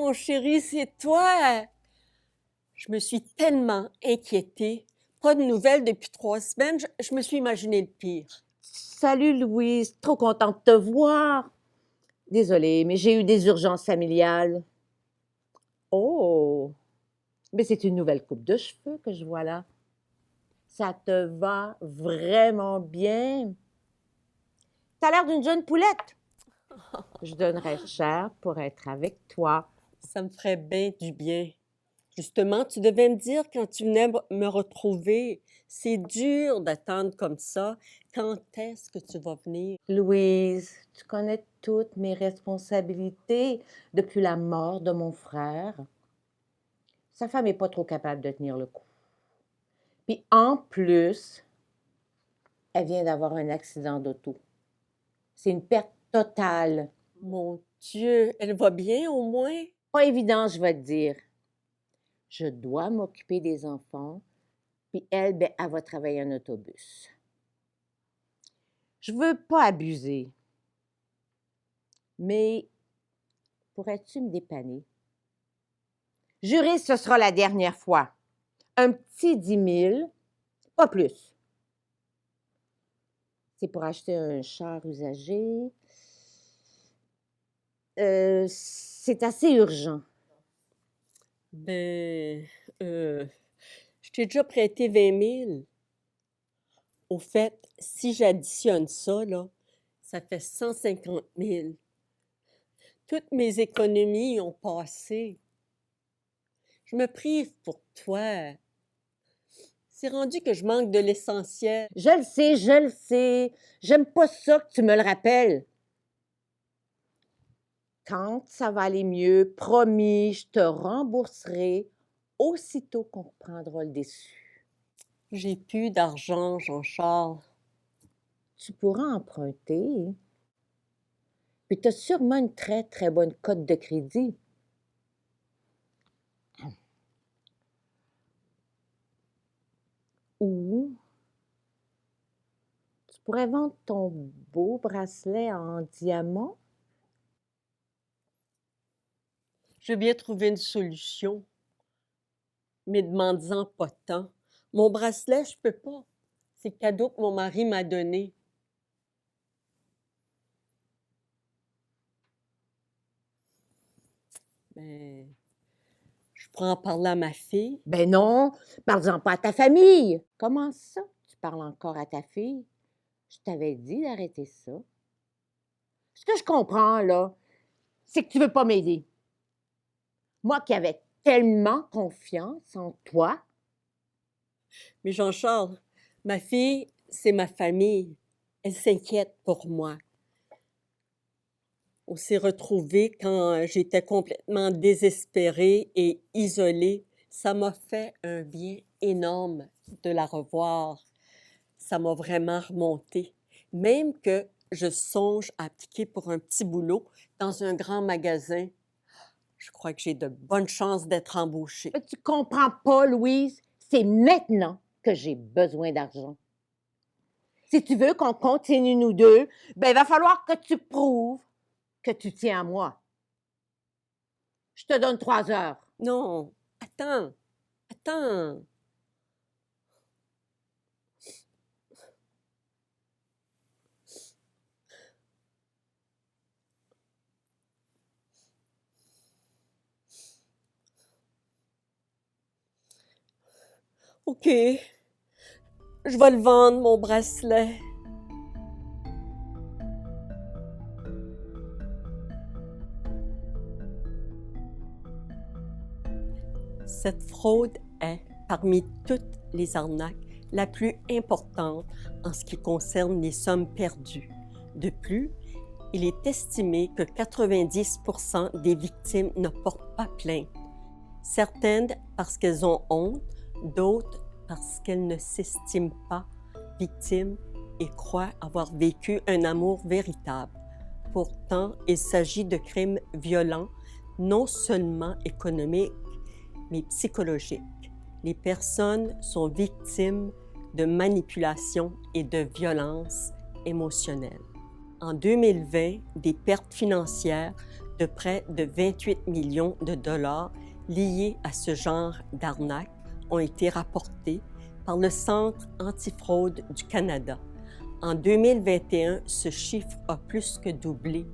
mon chéri, c'est toi! Je me suis tellement inquiétée. Pas de nouvelles depuis 3 semaines. Je me suis imaginé le pire. Salut Louise, trop contente de te voir. Désolée, mais j'ai eu des urgences familiales. Oh, mais c'est une nouvelle coupe de cheveux que je vois là. Ça te va vraiment bien. T'as l'air d'une jeune poulette. Je donnerais cher pour être avec toi. Ça me ferait bien du bien. Justement, tu devais me dire quand tu venais me retrouver. C'est dur d'attendre comme ça. Quand est-ce que tu vas venir? Louise, tu connais toutes mes responsabilités depuis la mort de mon frère. Sa femme n'est pas trop capable de tenir le coup. Puis en plus, elle vient d'avoir un accident d'auto. C'est une perte totale. Mon Dieu, elle va bien au moins? Pas évident, je vais te dire. Je dois m'occuper des enfants, puis elle, ben, elle va travailler en autobus. Je veux pas abuser, mais pourrais-tu me dépanner? Juré, ce sera la dernière fois. Un petit 10 000, pas plus. C'est pour acheter un char usagé. C'est assez urgent. Ben, je t'ai déjà prêté 20 000. Au fait, si j'additionne ça, là, ça fait 150 000. Toutes mes économies ont passé. Je me prive pour toi. C'est rendu que je manque de l'essentiel. Je le sais, je le sais. J'aime pas ça que tu me le rappelles. Quand ça va aller mieux, promis, je te rembourserai aussitôt qu'on reprendra le dessus. J'ai plus d'argent, Jean-Charles. Tu pourras emprunter. Puis tu as sûrement une très, très bonne cote de crédit. Ou tu pourrais vendre ton beau bracelet en diamant. Je vais bien trouver une solution. Mais demande-en pas tant. Mon bracelet, je peux pas. C'est le cadeau que mon mari m'a donné. Ben, je pourrais en parler à ma fille. Ben non, parle-en pas à ta famille. Comment ça, tu parles encore à ta fille? Je t'avais dit d'arrêter ça. Ce que je comprends, là, c'est que tu veux pas m'aider. Moi qui avais tellement confiance en toi. Mais Jean-Charles, ma fille, c'est ma famille. Elle s'inquiète pour moi. On s'est retrouvés quand j'étais complètement désespérée et isolée. Ça m'a fait un bien énorme de la revoir. Ça m'a vraiment remonté. Même que je songe à appliquer pour un petit boulot dans un grand magasin. Je crois que j'ai de bonnes chances d'être embauchée. Mais tu comprends pas, Louise. C'est maintenant que j'ai besoin d'argent. Si tu veux qu'on continue nous deux, ben il va falloir que tu prouves que tu tiens à moi. Je te donne 3 heures. Non, attends. OK, je vais le vendre, mon bracelet. Cette fraude est, parmi toutes les arnaques, la plus importante en ce qui concerne les sommes perdues. De plus, il est estimé que 90% des victimes ne portent pas plainte. Certaines parce qu'elles ont honte, d'autres parce qu'elles ne s'estiment pas victimes et croient avoir vécu un amour véritable. Pourtant, il s'agit de crimes violents, non seulement économiques, mais psychologiques. Les personnes sont victimes de manipulation et de violence émotionnelle. En 2020, des pertes financières de près de 28 millions de dollars liés à ce genre d'arnaque ont été rapportés par le Centre antifraude du Canada. En 2021, ce chiffre a plus que doublé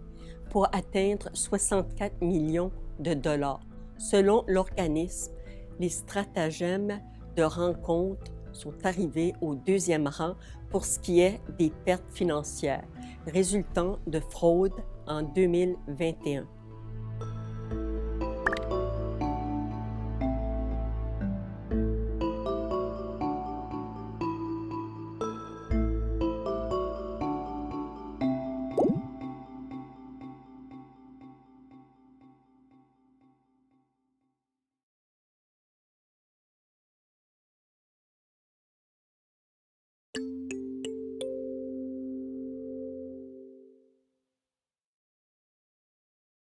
pour atteindre 64 millions de dollars. Selon l'organisme, les stratagèmes de rencontre sont arrivés au deuxième rang pour ce qui est des pertes financières résultant de fraude en 2021.